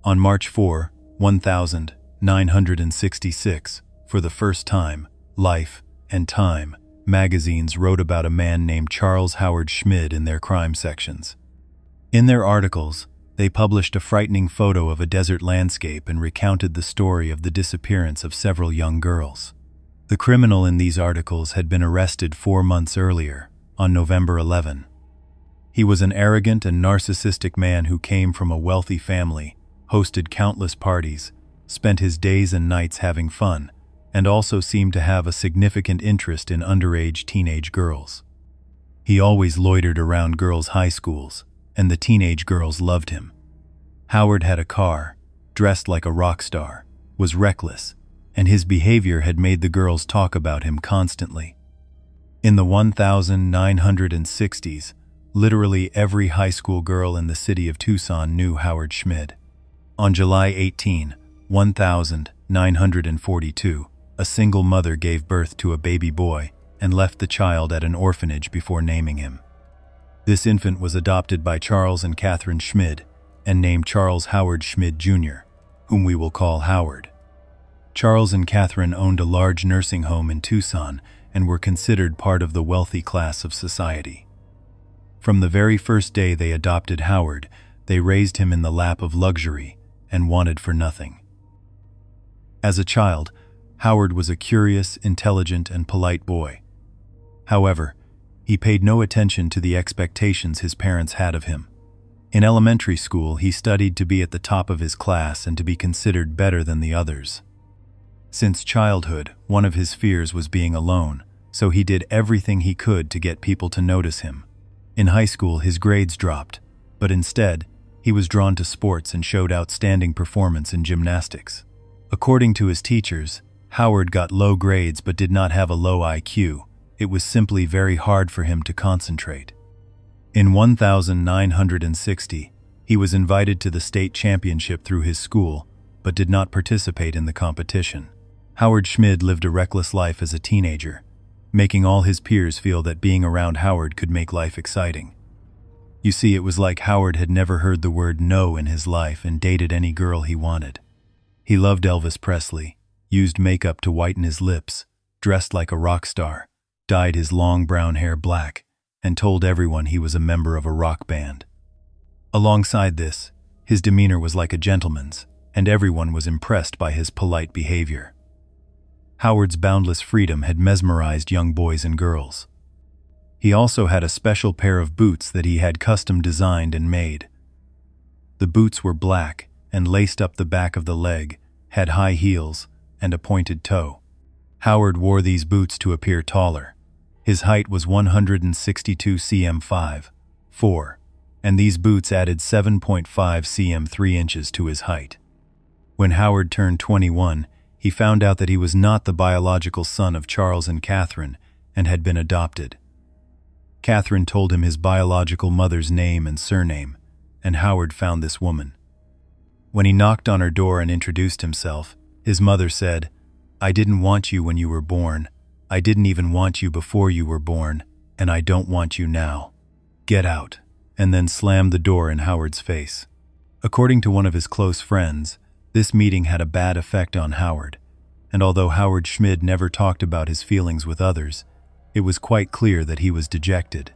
On March 4, 1966, for the first time, Life and Time magazines wrote about a man named Charles Howard Schmid in their crime sections. In their articles, they published a frightening photo of a desert landscape and recounted the story of the disappearance of several young girls. The criminal in these articles had been arrested 4 months earlier, on November 11. He was an arrogant and narcissistic man who came from a wealthy family, hosted countless parties, spent his days and nights having fun, and also seemed to have a significant interest in underage teenage girls. He always loitered around girls' high schools, and the teenage girls loved him. Howard had a car, dressed like a rock star, was reckless, and his behavior had made the girls talk about him constantly. In the 1960s, literally every high school girl in the city of Tucson knew Howard Schmid. On July 18, 1942, a single mother gave birth to a baby boy and left the child at an orphanage before naming him. This infant was adopted by Charles and Catherine Schmid and named Charles Howard Schmid Jr., whom we will call Howard. Charles and Catherine owned a large nursing home in Tucson and were considered part of the wealthy class of society. From the very first day they adopted Howard, they raised him in the lap of luxury and wanted for nothing. As a child, Howard was a curious, intelligent, and polite boy. However, he paid no attention to the expectations his parents had of him. In elementary school, he studied to be at the top of his class and to be considered better than the others. Since childhood, one of his fears was being alone, so he did everything he could to get people to notice him. In high school, his grades dropped, but instead, he was drawn to sports and showed outstanding performance in gymnastics. According to his teachers, Howard got low grades but did not have a low IQ. It was simply very hard for him to concentrate. In 1960, he was invited to the state championship through his school, but did not participate in the competition. Howard Schmid lived a reckless life as a teenager, making all his peers feel that being around Howard could make life exciting. You see, it was like Howard had never heard the word no in his life and dated any girl he wanted. He loved Elvis Presley, used makeup to whiten his lips, dressed like a rock star, dyed his long brown hair black, and told everyone he was a member of a rock band. Alongside this, his demeanor was like a gentleman's, and everyone was impressed by his polite behavior. Howard's boundless freedom had mesmerized young boys and girls. He also had a special pair of boots that he had custom designed and made. The boots were black and laced up the back of the leg, had high heels, and a pointed toe. Howard wore these boots to appear taller. His height was 162 cm 5'4", and these boots added 7.5 cm 3 inches to his height. When Howard turned 21, he found out that he was not the biological son of Charles and Catherine and had been adopted. Catherine told him his biological mother's name and surname, and Howard found this woman. When he knocked on her door and introduced himself, his mother said, "I didn't want you when you were born. I didn't even want you before you were born, and I don't want you now. Get out," and then slammed the door in Howard's face. According to one of his close friends, this meeting had a bad effect on Howard, and although Howard Schmid never talked about his feelings with others, it was quite clear that he was dejected.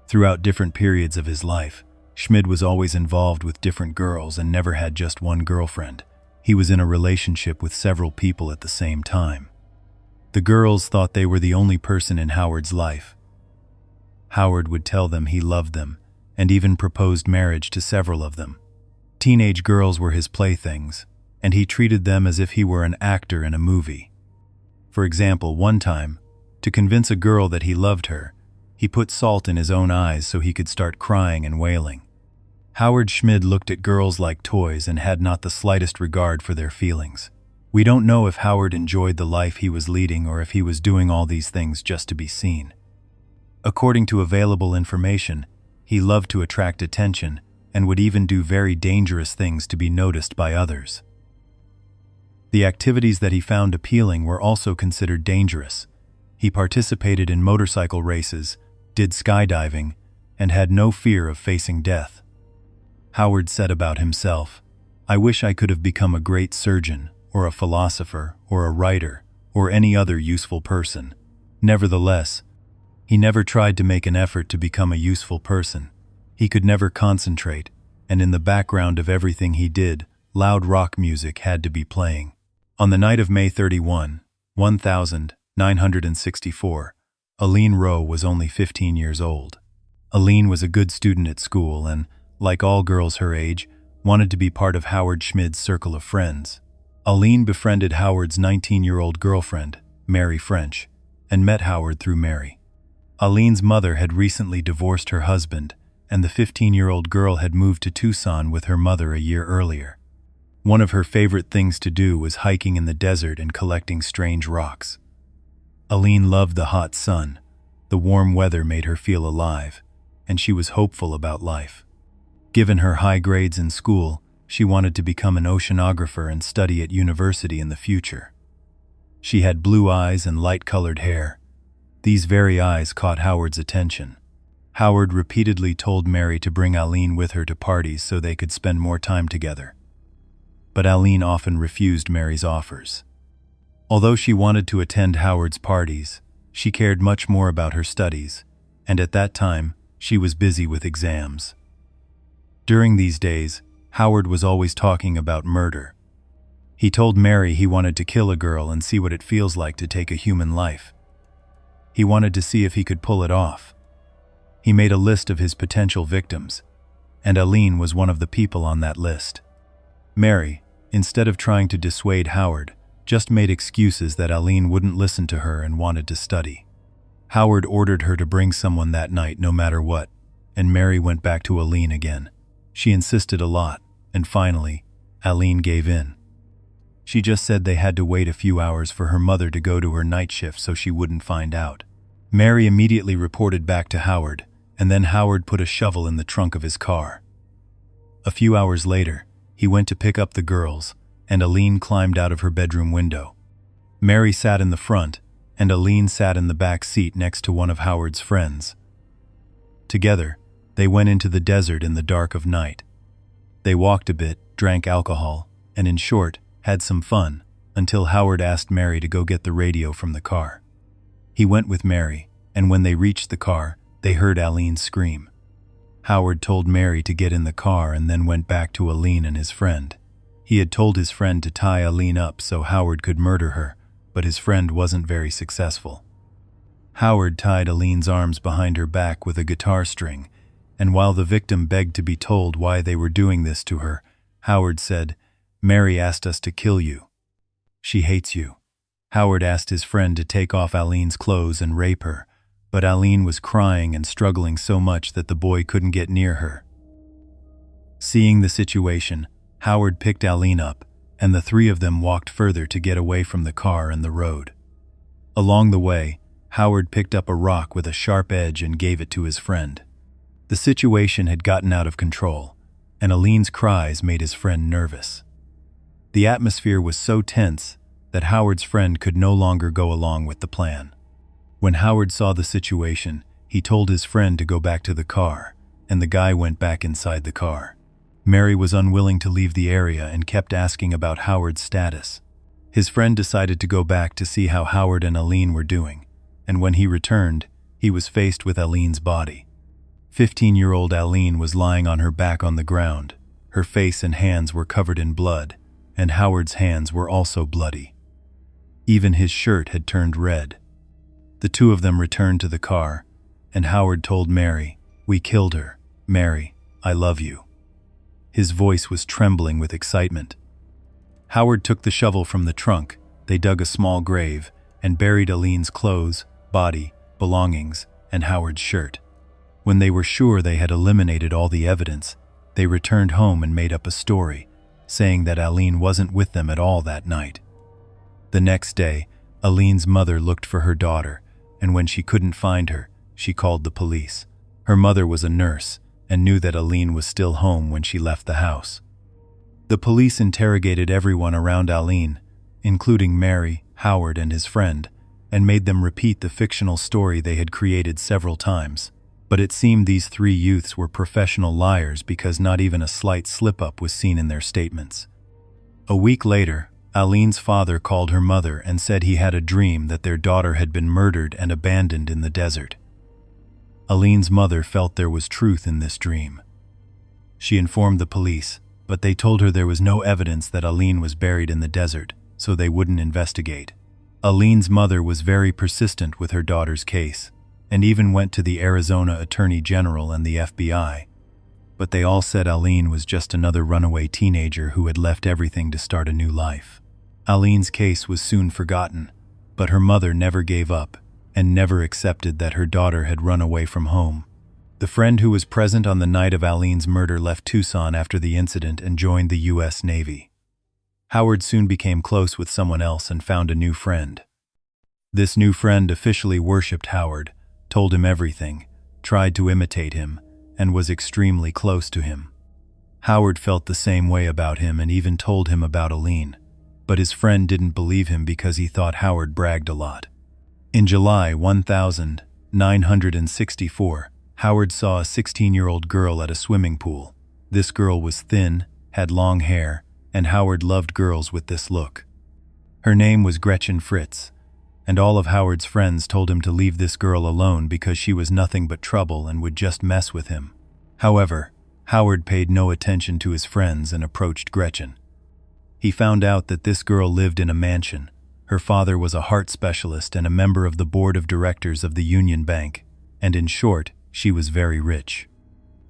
Throughout different periods of his life, Schmid was always involved with different girls and never had just one girlfriend. He was in a relationship with several people at the same time. The girls thought they were the only person in Howard's life. Howard would tell them he loved them, and even proposed marriage to several of them. Teenage girls were his playthings, and he treated them as if he were an actor in a movie. For example, one time, to convince a girl that he loved her, he put salt in his own eyes so he could start crying and wailing. Howard Schmid looked at girls like toys and had not the slightest regard for their feelings. We don't know if Howard enjoyed the life he was leading or if he was doing all these things just to be seen. According to available information, he loved to attract attention and would even do very dangerous things to be noticed by others. The activities that he found appealing were also considered dangerous. He participated in motorcycle races, did skydiving, and had no fear of facing death. Howard said about himself, I wish I could have become a great surgeon, or a philosopher, or a writer, or any other useful person. Nevertheless, he never tried to make an effort to become a useful person. He could never concentrate, and in the background of everything he did, loud rock music had to be playing. On the night of May 31, 1964, Aline Rowe was only 15 years old. Aline was a good student at school and, like all girls her age, wanted to be part of Howard Schmid's circle of friends. Aline befriended Howard's 19-year-old girlfriend, Mary French, and met Howard through Mary. Aline's mother had recently divorced her husband, and the 15-year-old girl had moved to Tucson with her mother a year earlier. One of her favorite things to do was hiking in the desert and collecting strange rocks. Aline loved the hot sun. The warm weather made her feel alive, and she was hopeful about life. Given her high grades in school, she wanted to become an oceanographer and study at university in the future. She had blue eyes and light-colored hair. These very eyes caught Howard's attention. Howard repeatedly told Mary to bring Aline with her to parties so they could spend more time together. But Aline often refused Mary's offers. Although she wanted to attend Howard's parties, she cared much more about her studies, and at that time, she was busy with exams. During these days, Howard was always talking about murder. He told Mary he wanted to kill a girl and see what it feels like to take a human life. He wanted to see if he could pull it off. He made a list of his potential victims, and Aline was one of the people on that list. Mary, instead of trying to dissuade Howard, just made excuses that Aline wouldn't listen to her and wanted to study. Howard ordered her to bring someone that night no matter what, and Mary went back to Aline again. She insisted a lot, and finally, Aline gave in. She just said they had to wait a few hours for her mother to go to her night shift so she wouldn't find out. Mary immediately reported back to Howard, and then Howard put a shovel in the trunk of his car. A few hours later, he went to pick up the girls, and Aline climbed out of her bedroom window. Mary sat in the front, and Aline sat in the back seat next to one of Howard's friends. Together, they went into the desert in the dark of night. They walked a bit, drank alcohol, and in short, had some fun, until Howard asked Mary to go get the radio from the car. He went with Mary, and when they reached the car, they heard Aline scream. Howard told Mary to get in the car and then went back to Aline and his friend. He had told his friend to tie Aline up so Howard could murder her, but his friend wasn't very successful. Howard tied Aline's arms behind her back with a guitar string, and while the victim begged to be told why they were doing this to her, Howard said, "Mary asked us to kill you. She hates you." Howard asked his friend to take off Aline's clothes and rape her, but Aline was crying and struggling so much that the boy couldn't get near her. Seeing the situation, Howard picked Aline up, and the three of them walked further to get away from the car and the road. Along the way, Howard picked up a rock with a sharp edge and gave it to his friend. The situation had gotten out of control, and Aline's cries made his friend nervous. The atmosphere was so tense that Howard's friend could no longer go along with the plan. When Howard saw the situation, he told his friend to go back to the car, and the guy went back inside the car. Mary was unwilling to leave the area and kept asking about Howard's status. His friend decided to go back to see how Howard and Aline were doing, and when he returned, he was faced with Aline's body. 15-year-old Aline was lying on her back on the ground. Her face and hands were covered in blood, and Howard's hands were also bloody. Even his shirt had turned red. The two of them returned to the car, and Howard told Mary, "We killed her. Mary, I love you." His voice was trembling with excitement. Howard took the shovel from the trunk, they dug a small grave, and buried Aline's clothes, body, belongings, and Howard's shirt. When they were sure they had eliminated all the evidence, they returned home and made up a story, saying that Aline wasn't with them at all that night. The next day, Aline's mother looked for her daughter, and when she couldn't find her, she called the police. Her mother was a nurse and knew that Aline was still home when she left the house. The police interrogated everyone around Aline, including Mary, Howard, and his friend, and made them repeat the fictional story they had created several times. But it seemed these three youths were professional liars because not even a slight slip-up was seen in their statements. A week later, Aline's father called her mother and said he had a dream that their daughter had been murdered and abandoned in the desert. Aline's mother felt there was truth in this dream. She informed the police, but they told her there was no evidence that Aline was buried in the desert, so they wouldn't investigate. Aline's mother was very persistent with her daughter's case, and even went to the Arizona Attorney General and the FBI, but they all said Aline was just another runaway teenager who had left everything to start a new life. Aline's case was soon forgotten, but her mother never gave up and never accepted that her daughter had run away from home. The friend who was present on the night of Aline's murder left Tucson after the incident and joined the U.S. Navy. Howard soon became close with someone else and found a new friend. This new friend officially worshipped Howard, told him everything, tried to imitate him, and was extremely close to him. Howard felt the same way about him and even told him about Aline, but his friend didn't believe him because he thought Howard bragged a lot. In July 1964, Howard saw a 16-year-old girl at a swimming pool. This girl was thin, had long hair, and Howard loved girls with this look. Her name was Gretchen Fritz, and all of Howard's friends told him to leave this girl alone because she was nothing but trouble and would just mess with him. However, Howard paid no attention to his friends and approached Gretchen. He found out that this girl lived in a mansion. Her father was a heart specialist and a member of the board of directors of the Union Bank, and in short, she was very rich.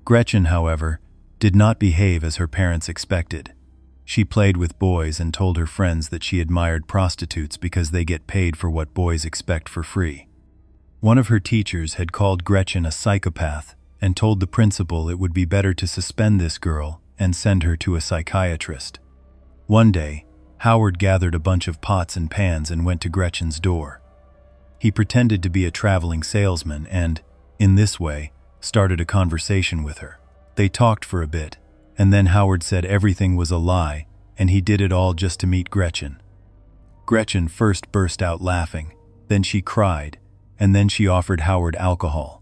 Gretchen, however, did not behave as her parents expected. She played with boys and told her friends that she admired prostitutes because they get paid for what boys expect for free. One of her teachers had called Gretchen a psychopath and told the principal it would be better to suspend this girl and send her to a psychiatrist. One day, Howard gathered a bunch of pots and pans and went to Gretchen's door. He pretended to be a traveling salesman and, in this way, started a conversation with her. They talked for a bit, and then Howard said everything was a lie and he did it all just to meet Gretchen. Gretchen first burst out laughing, then she cried, and then she offered Howard alcohol.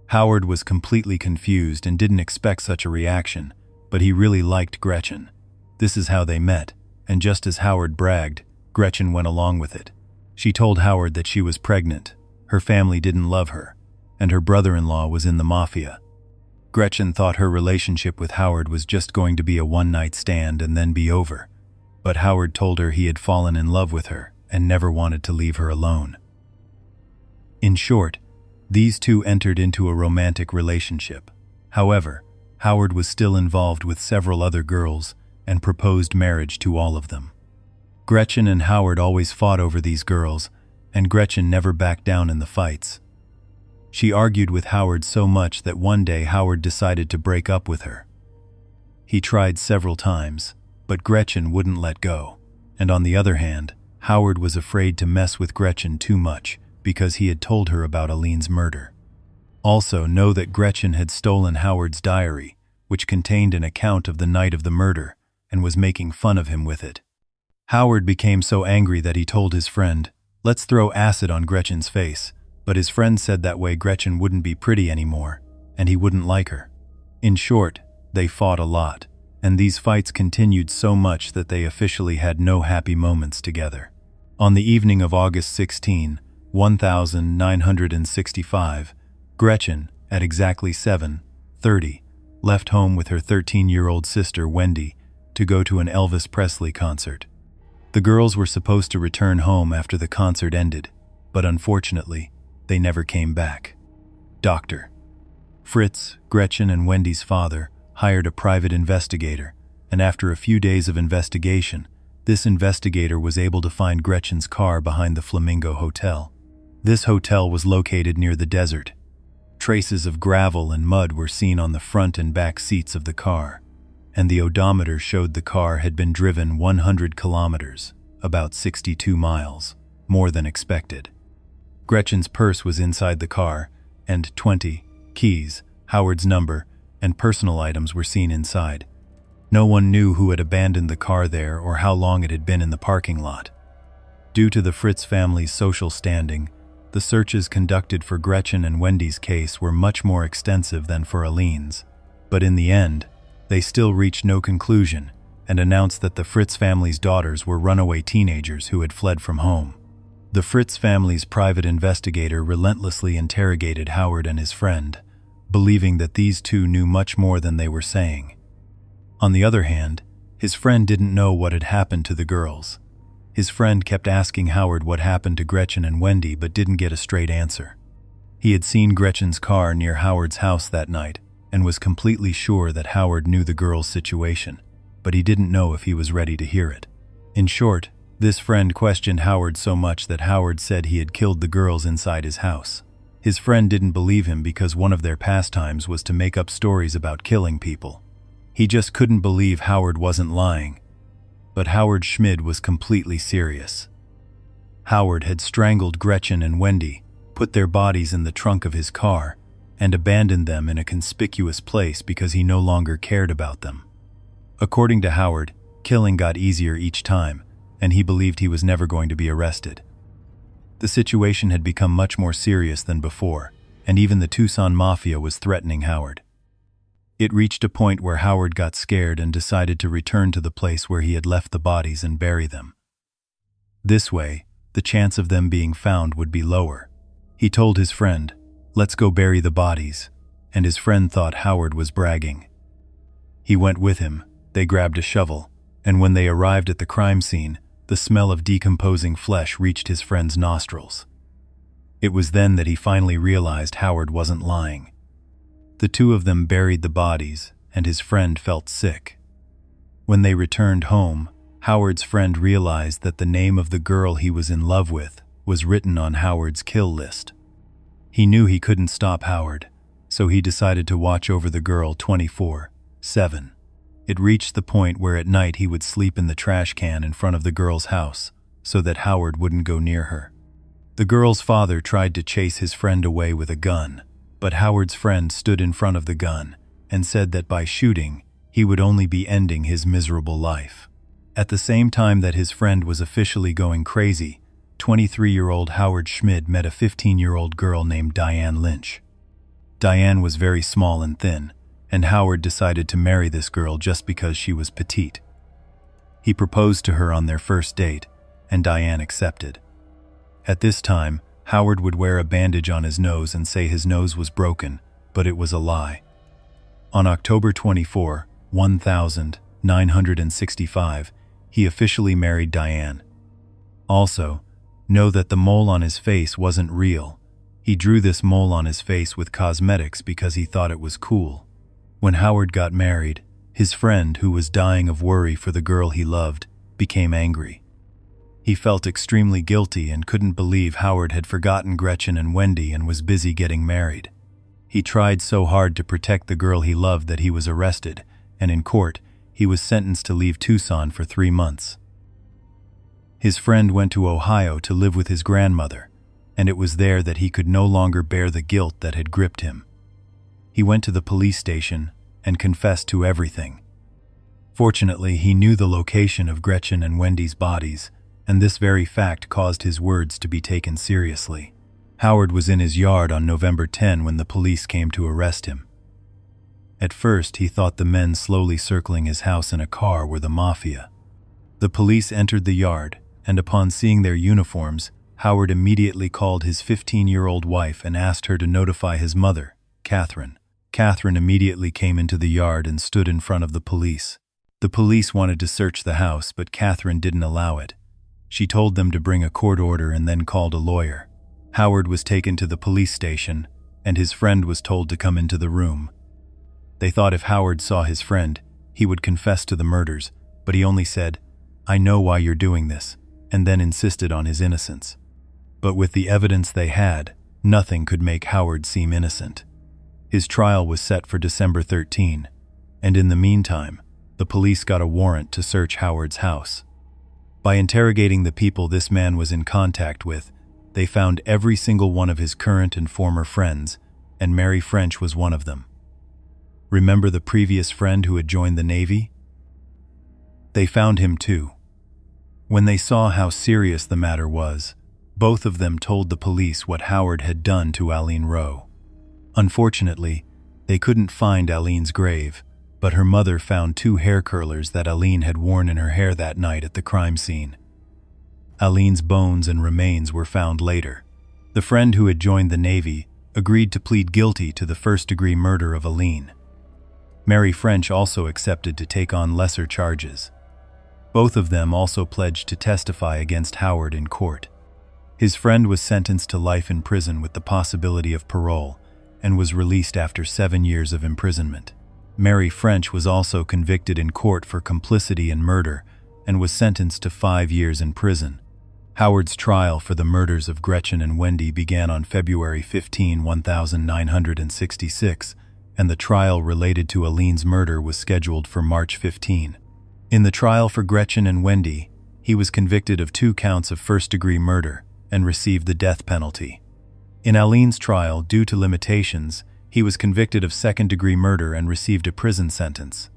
Howard was completely confused and didn't expect such a reaction, but he really liked Gretchen. This is how they met, and just as Howard bragged, Gretchen went along with it. She told Howard that she was pregnant, her family didn't love her, and her brother-in-law was in the mafia. Gretchen thought her relationship with Howard was just going to be a one-night stand and then be over, but Howard told her he had fallen in love with her and never wanted to leave her alone. In short, these two entered into a romantic relationship. However, Howard was still involved with several other girls and proposed marriage to all of them. Gretchen and Howard always fought over these girls, and Gretchen never backed down in the fights. She argued with Howard so much that one day Howard decided to break up with her. He tried several times, but Gretchen wouldn't let go, and on the other hand, Howard was afraid to mess with Gretchen too much because he had told her about Aline's murder. Also, know that Gretchen had stolen Howard's diary, which contained an account of the night of the murder, and was making fun of him with it. Howard became so angry that he told his friend, "Let's throw acid on Gretchen's face," but his friend said that way Gretchen wouldn't be pretty anymore, and he wouldn't like her. In short, they fought a lot, and these fights continued so much that they officially had no happy moments together. On the evening of August 16, 1965, Gretchen, at exactly 7:30, left home with her 13-year-old sister Wendy to go to an Elvis Presley concert. The girls were supposed to return home after the concert ended, but unfortunately, they never came back. Dr. Fritz, Gretchen and Wendy's father, hired a private investigator, and after a few days of investigation, this investigator was able to find Gretchen's car behind the Flamingo Hotel. This hotel was located near the desert. Traces of gravel and mud were seen on the front and back seats of the car, and the odometer showed the car had been driven 100 kilometers, about 62 miles, more than expected. Gretchen's purse was inside the car, and 20 keys, Howard's number, and personal items were seen inside. No one knew who had abandoned the car there or how long it had been in the parking lot. Due to the Fritz family's social standing, The searches conducted for Gretchen and Wendy's case were much more extensive than for Aline's, but in the end, they still reached no conclusion and announced that the Fritz family's daughters were runaway teenagers who had fled from home. The Fritz family's private investigator relentlessly interrogated Howard and his friend, believing that these two knew much more than they were saying. On the other hand, his friend didn't know what had happened to the girls. His friend kept asking Howard what happened to Gretchen and Wendy but didn't get a straight answer. He had seen Gretchen's car near Howard's house that night and was completely sure that Howard knew the girls' situation, but he didn't know if he was ready to hear it. In short, this friend questioned Howard so much that Howard said he had killed the girls inside his house. His friend didn't believe him because one of their pastimes was to make up stories about killing people. He just couldn't believe Howard wasn't lying. But Howard Schmid was completely serious. Howard had strangled Gretchen and Wendy, put their bodies in the trunk of his car, and abandoned them in a conspicuous place because he no longer cared about them. According to Howard, killing got easier each time, and he believed he was never going to be arrested. The situation had become much more serious than before, and even the Tucson Mafia was threatening Howard. It reached a point where Howard got scared and decided to return to the place where he had left the bodies and bury them. This way, the chance of them being found would be lower. He told his friend, "Let's go bury the bodies," and his friend thought Howard was bragging. He went with him, they grabbed a shovel, and when they arrived at the crime scene, the smell of decomposing flesh reached his friend's nostrils. It was then that he finally realized Howard wasn't lying. The two of them buried the bodies, and his friend felt sick. When they returned home, Howard's friend realized that the name of the girl he was in love with was written on Howard's kill list. He knew he couldn't stop Howard, so he decided to watch over the girl 24/7. It reached the point where at night he would sleep in the trash can in front of the girl's house so that Howard wouldn't go near her. The girl's father tried to chase his friend away with a gun, but Howard's friend stood in front of the gun and said that by shooting, he would only be ending his miserable life. At the same time that his friend was officially going crazy, 23-year-old Howard Schmid met a 15-year-old girl named Diane Lynch. Diane was very small and thin, and Howard decided to marry this girl just because she was petite. He proposed to her on their first date, and Diane accepted. At this time, Howard would wear a bandage on his nose and say his nose was broken, but it was a lie. On October 24, 1965, he officially married Diane. Also, know that the mole on his face wasn't real. He drew this mole on his face with cosmetics because he thought it was cool. When Howard got married, his friend, who was dying of worry for the girl he loved, became angry. He felt extremely guilty and couldn't believe Howard had forgotten Gretchen and Wendy and was busy getting married. He tried so hard to protect the girl he loved that he was arrested, and in court, he was sentenced to leave Tucson for 3 months. His friend went to Ohio to live with his grandmother, and it was there that he could no longer bear the guilt that had gripped him. He went to the police station and confessed to everything. Fortunately, he knew the location of Gretchen and Wendy's bodies, and this very fact caused his words to be taken seriously. Howard was in his yard on November 10 when the police came to arrest him. At first, he thought the men slowly circling his house in a car were the mafia. The police entered the yard, and upon seeing their uniforms, Howard immediately called his 15-year-old wife and asked her to notify his mother, Catherine. Catherine immediately came into the yard and stood in front of the police. The police wanted to search the house, but Catherine didn't allow it. She told them to bring a court order and then called a lawyer. Howard was taken to the police station, and his friend was told to come into the room. They thought if Howard saw his friend, he would confess to the murders, but he only said, "I know why you're doing this," and then insisted on his innocence. But with the evidence they had, nothing could make Howard seem innocent. His trial was set for December 13, and in the meantime, the police got a warrant to search Howard's house. By interrogating the people this man was in contact with, they found every single one of his current and former friends, and Mary French was one of them. Remember the previous friend who had joined the Navy? They found him too. When they saw how serious the matter was, Both of them told the police what Howard had done to Aline Rowe. Unfortunately, they couldn't find Aline's grave, but her mother found 2 hair curlers that Aline had worn in her hair that night at the crime scene. Aline's bones and remains were found later. The friend who had joined the Navy agreed to plead guilty to the first-degree murder of Aline. Mary French also accepted to take on lesser charges. Both of them also pledged to testify against Howard in court. His friend was sentenced to life in prison with the possibility of parole and was released after 7 years of imprisonment. Mary French was also convicted in court for complicity in murder and was sentenced to 5 years in prison. Howard's trial for the murders of Gretchen and Wendy began on February 15, 1966, and the trial related to Aline's murder was scheduled for March 15. In the trial for Gretchen and Wendy, he was convicted of 2 counts of first-degree murder and received the death penalty. In Aline's trial, due to limitations, he was convicted of second-degree murder and received a prison sentence.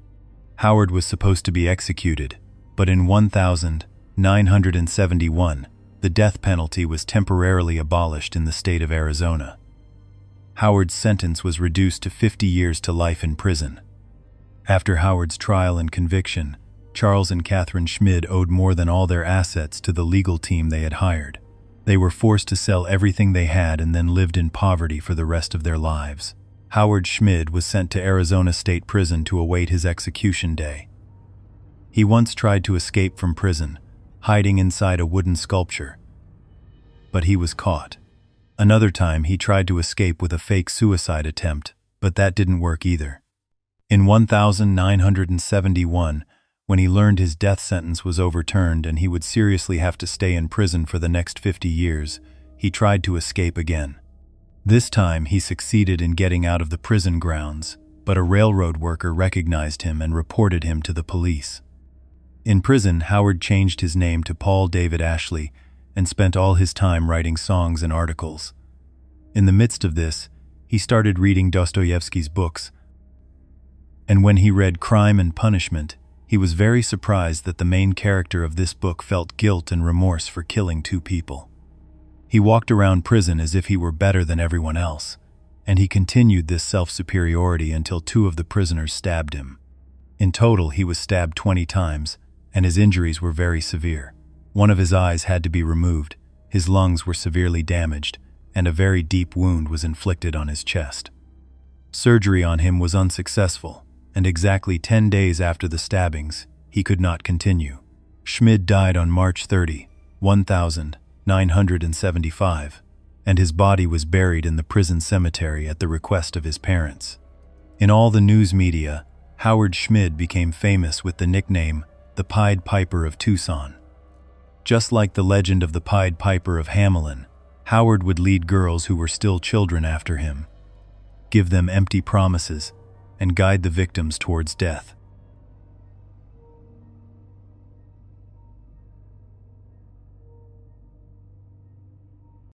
Howard was supposed to be executed, but in 1971, the death penalty was temporarily abolished in the state of Arizona. Howard's sentence was reduced to 50 years to life in prison. After Howard's trial and conviction, Charles and Catherine Schmid owed more than all their assets to the legal team they had hired. They were forced to sell everything they had and then lived in poverty for the rest of their lives. Howard Schmid was sent to Arizona State Prison to await his execution day. He once tried to escape from prison, hiding inside a wooden sculpture, but he was caught. Another time he tried to escape with a fake suicide attempt, but that didn't work either. In 1971, when he learned his death sentence was overturned and he would seriously have to stay in prison for the next 50 years, he tried to escape again. This time he succeeded in getting out of the prison grounds, but a railroad worker recognized him and reported him to the police. In prison, Howard changed his name to Paul David Ashley and spent all his time writing songs and articles. In the midst of this, he started reading Dostoevsky's books, and when he read Crime and Punishment, he was very surprised that the main character of this book felt guilt and remorse for killing 2 people. He walked around prison as if he were better than everyone else, and he continued this self-superiority until 2 of the prisoners stabbed him. In total, he was stabbed 20 times, and his injuries were very severe. One of his eyes had to be removed, his lungs were severely damaged, and a very deep wound was inflicted on his chest. Surgery on him was unsuccessful, and exactly 10 days after the stabbings, he could not continue. Schmid died on March 30, 1975, and his body was buried in the prison cemetery at the request of his parents. In all the news media, Howard Schmid became famous with the nickname the Pied Piper of Tucson. Just like the legend of the Pied Piper of Hamelin, Howard would lead girls who were still children after him, give them empty promises, and guide the victims towards death.